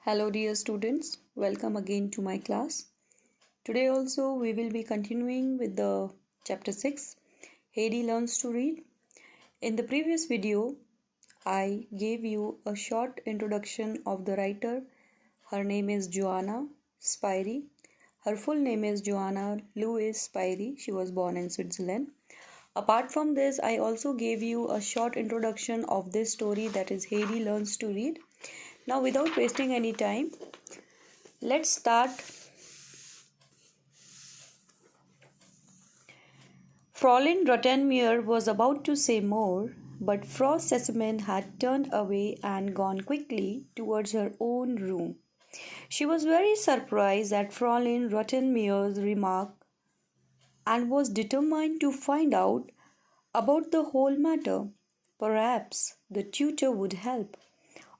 Hello dear students, welcome again to my class. Today also we will be continuing with the chapter 6, Heidi Learns to Read. In the previous video, I gave you a short introduction of the writer. Her name is Joanna Spyri. Her full name is Joanna Louise Spyri. She was born in Switzerland. Apart from this, I also gave you a short introduction of this story, that is Heidi Learns to Read. Now, without wasting any time, let's start. Fräulein Rottenmeier was about to say more, but Frau Sesemann had turned away and gone quickly towards her own room. She was very surprised at Fräulein Rottenmeier's remark and was determined to find out about the whole matter. Perhaps the tutor would help.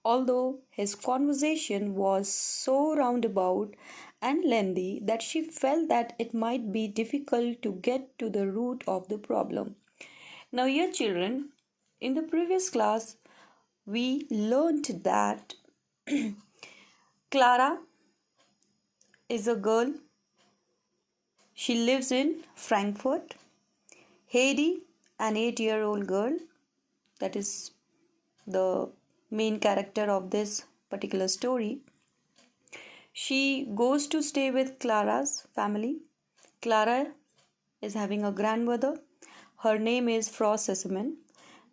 Although his conversation was so roundabout and lengthy that she felt that it might be difficult to get to the root of the problem. Now, dear children, in the previous class, we learned that Clara is a girl. She lives in Frankfurt. Heidi, an 8-year-old girl, that is the main character of this particular story. She goes to stay with Clara's family. Clara is having a grandmother. Her name is Frau Sesemann.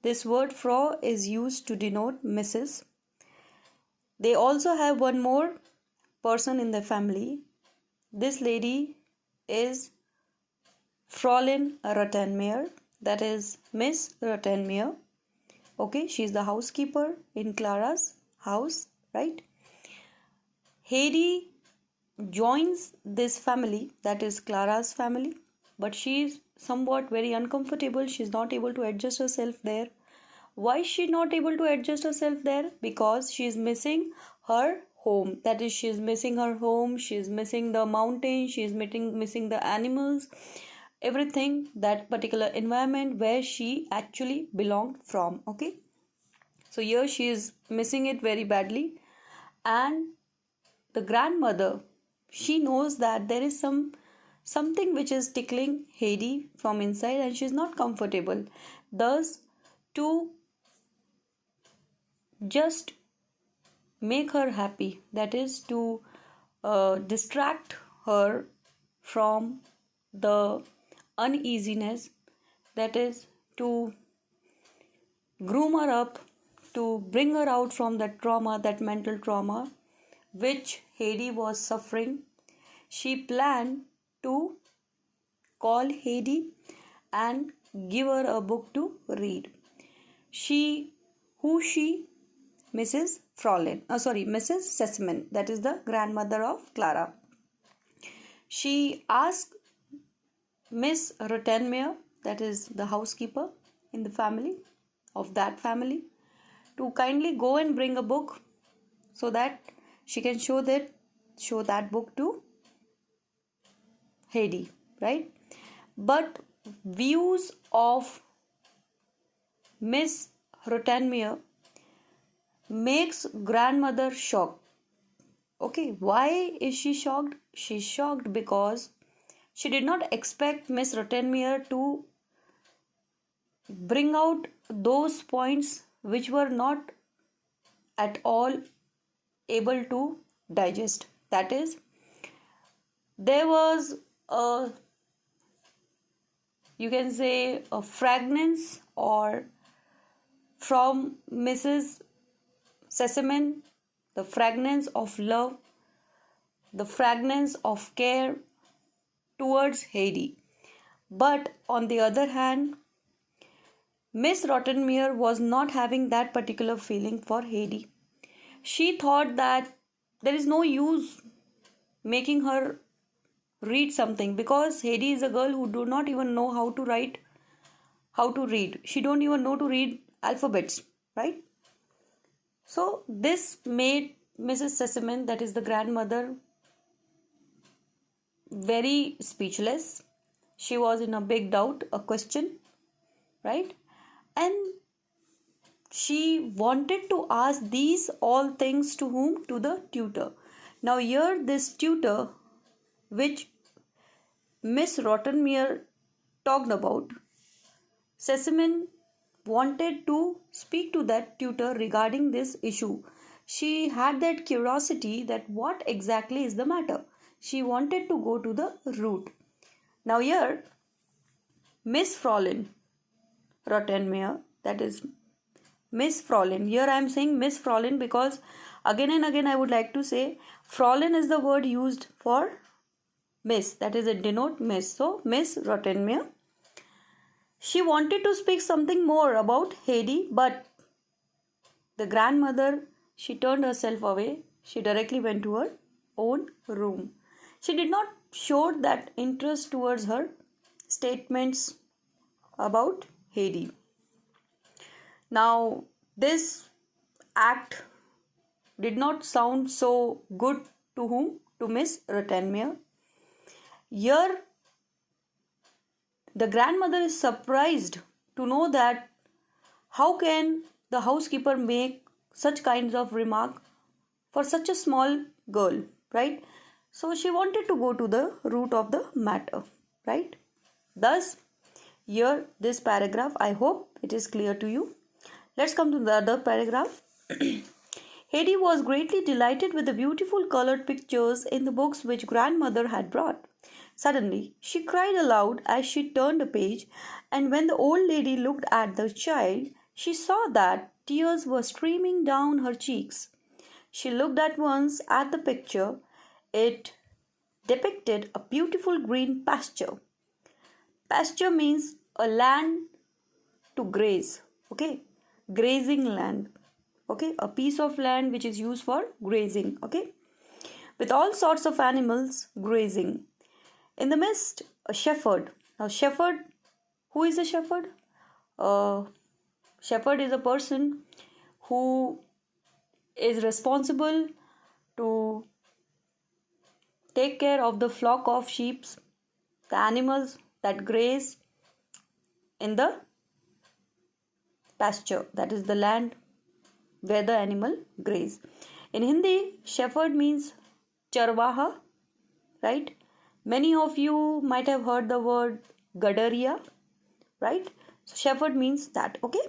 This word Frau is used to denote Mrs. They also have one more person in the family. This lady is Fräulein Rottenmeier, that is Miss Rottenmeier. Okay, she is the housekeeper in Clara's house, right? Heidi joins this family, that is Clara's family, but she is somewhat very uncomfortable. She is not able to adjust herself there. Why is she not able to adjust herself there? Because she is missing her home. That is, she is missing her home, she is missing the mountain, she is missing the animals, everything, that particular environment where she actually belonged from. Okay, so here she is missing it very badly. And the grandmother, she knows that there is something which is tickling Heidi from inside and she is not comfortable. Thus, to just make her happy, that is to distract her from the uneasiness, that is to groom her up, to bring her out from that trauma, that mental trauma which Heidi was suffering. She planned to call Heidi and give her a book to read. Mrs. Sesemann, that is the grandmother of Clara. She asked Miss Rottenmeier, that is the housekeeper in the family, of that family, to kindly go and bring a book so that she can show that book to Heidi, right? But views of Miss Rottenmeier makes grandmother shocked. Okay, why is she shocked? She's shocked because she did not expect Miss Rottenmeier to bring out those points which were not at all able to digest. That is, there was a, you can say, a fragrance or from Mrs. Sesemann, the fragrance of love, the fragrance of care towards Heidi. But on the other hand, Miss Rottenmeier was not having that particular feeling for Heidi. She thought that there is no use making her read something because Heidi is a girl who do not even know how to write, how to read. She don't even know to read alphabets, right? So this made Mrs. Sesemann, that is the grandmother, very speechless. She was in a big doubt, a question, right? And she wanted to ask these all things to whom? To the tutor. Now here this tutor which Miss Rottenmeier talked about, Sesemann wanted to speak to that tutor regarding this issue. She had that curiosity that what exactly is the matter. She wanted to go to the root. Now here Miss Fräulein Rottenmeier, that is Miss Fräulein. Here I am saying Miss Fräulein because again and again I would like to say Fräulein is the word used for Miss, that is it denote Miss. So Miss Rottenmeier, she wanted to speak something more about Heidi, but the grandmother, she turned herself away. She directly went to her own room. She did not show that interest towards her statements about Heidi. Now this act did not sound so good to whom? To Miss Rottenmeier. Here the grandmother is surprised to know that how can the housekeeper make such kinds of remark for such a small girl, right? So she wanted to go to the root of the matter, right? Thus here this paragraph, I hope it is clear to you. Let's come to the other paragraph. Heidi was greatly delighted with the beautiful colored pictures in the books which grandmother had brought. Suddenly, she cried aloud as she turned a page, and when the old lady looked at the child, she saw that tears were streaming down her cheeks. She looked at once at the picture. It depicted a beautiful green pasture. Pasture means a land to graze, okay? Grazing land, okay? A piece of land which is used for grazing, okay? With all sorts of animals grazing. In the midst, a shepherd. Now, shepherd, who is a shepherd? Shepherd is a person who is responsible to take care of the flock of sheep, the animals that graze in the pasture, that is the land where the animal graze. In Hindi, shepherd means charwaha, right? Many of you might have heard the word Gadaria, right? So shepherd means that, okay?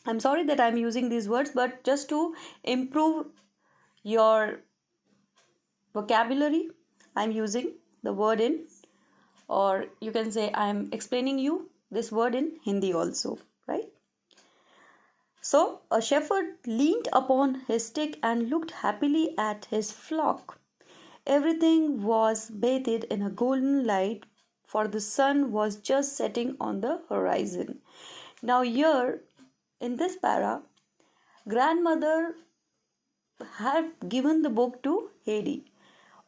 I'm sorry that I'm using these words, but just to improve your vocabulary, I'm using the word in, or you can say I'm explaining you this word in Hindi also, right? So a shepherd leaned upon his stick and looked happily at his flock. Everything was bathed in a golden light, for the sun was just setting on the horizon. Now here, in this para, grandmother had given the book to Heidi.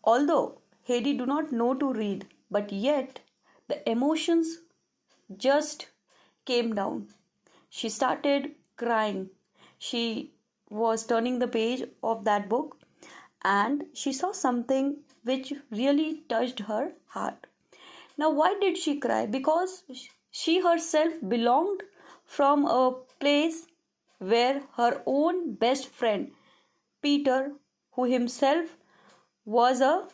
Although Heidi do not know to read, but yet the emotions just came down. She started crying. She was turning the page of that book, and she saw something which really touched her heart. Now, why did she cry? Because she herself belonged from a place where her own best friend, Peter, who himself was a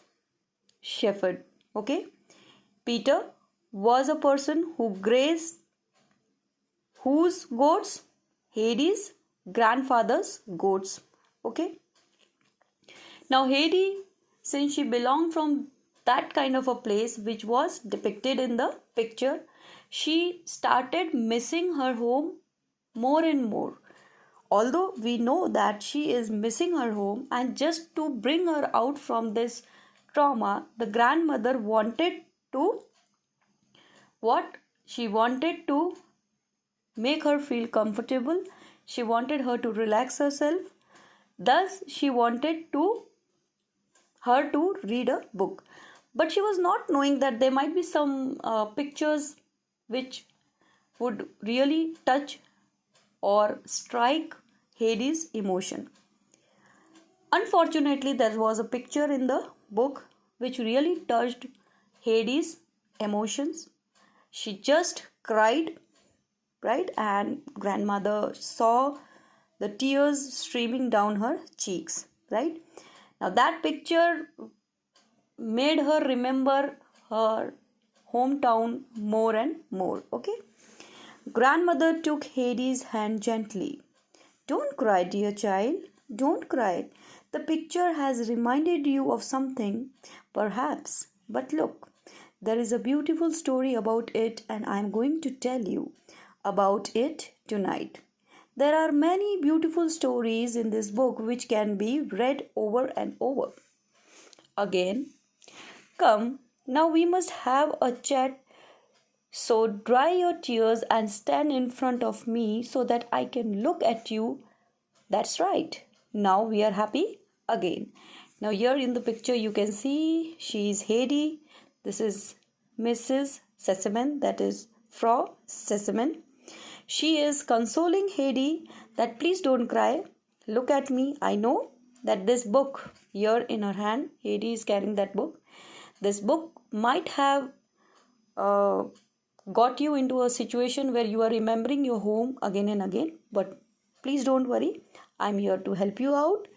shepherd, okay? Peter was a person who grazed whose goats? Heidi's grandfather's goats, okay? Now Heidi, since she belonged from that kind of a place which was depicted in the picture, she started missing her home more and more. Although we know that she is missing her home, and just to bring her out from this trauma, the grandmother wanted to what? She wanted to make her feel comfortable. She wanted her to relax herself. Thus, she wanted her to read a book, but she was not knowing that there might be some pictures which would really touch or strike Heidi's emotion. Unfortunately, there was a picture in the book which really touched Heidi's emotions. She just cried, right? And grandmother saw the tears streaming down her cheeks, right? Now that picture made her remember her hometown more and more, okay? Grandmother took Hades' hand gently. Don't cry, dear child. Don't cry. The picture has reminded you of something, perhaps. But look, there is a beautiful story about it, and I am going to tell you about it tonight. There are many beautiful stories in this book which can be read over and over again. Come, now we must have a chat. So dry your tears and stand in front of me so that I can look at you. That's right. Now we are happy again. Now here in the picture you can see she is Hedy. This is Mrs. Sesamon, that is Frau Sesamon. She is consoling Hedy that please don't cry. Look at me. I know that this book here in her hand, Hedy is carrying that book. This book might have got you into a situation where you are remembering your home again and again, but please don't worry. I'm here to help you out.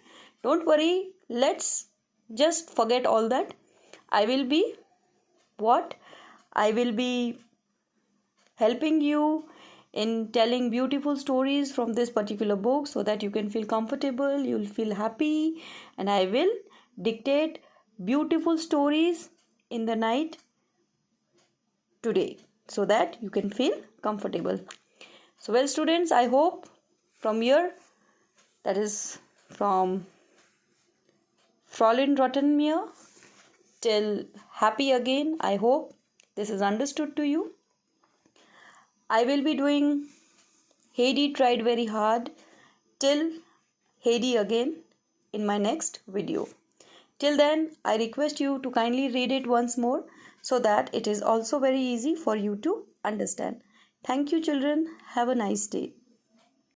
Don't worry. Let's just forget all that. I will be helping you in telling beautiful stories from this particular book so that you can feel comfortable, you'll feel happy, and I will dictate beautiful stories in the night today so that you can feel comfortable. So well students, I hope from here, that is from Fräulein Rottenmeier till Happy Again, I hope this is understood to you. I will be doing Hedy Tried Very Hard till Hedy Again in my next video. Till then, I request you to kindly read it once more so that it is also very easy for you to understand. Thank you children. Have a nice day.